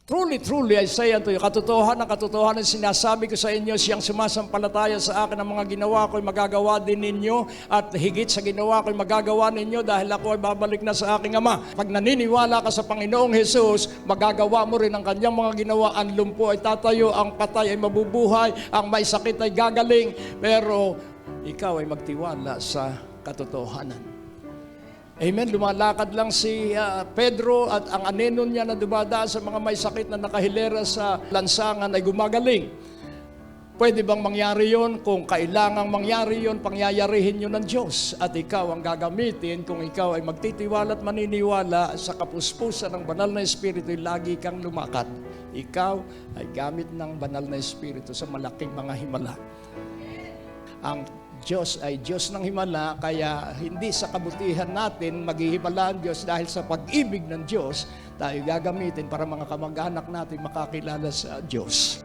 Truly, truly, I say unto you, katotohanan sinasabi ko sa inyo, siyang sumasampalataya sa akin ang mga ginawa ko'y magagawa din ninyo, at higit sa ginawa ko'y magagawa ninyo dahil ako ay babalik na sa aking Ama. Pag naniniwala ka sa Panginoong Hesus, magagawa mo rin ang kanyang mga ginawa. Ang lumpo ay tatayo, ang patay ay mabubuhay, ang may sakit ay gagaling, pero ikaw ay magtiwala sa katotohanan. Amen. Lumalakad lang si Pedro at ang anino niya na dumadaan sa mga may sakit na nakahilera sa lansangan ay gumagaling. Pwede bang mangyari yon? Kung kailangang mangyari yon, pangyayarihin yun ng Diyos. At ikaw ang gagamitin kung ikaw ay magtitiwala at maniniwala sa kapuspusan ng banal na Espiritu, lagi kang lumakad. Ikaw ay gamit ng banal na Espiritu sa malaking mga himala. Ang Diyos ay Diyos ng himala, kaya hindi sa kabutihan natin maghihimala ang Diyos, dahil sa pag-ibig ng Diyos tayo gagamitin para mga kamag-anak natin makakilala sa Diyos.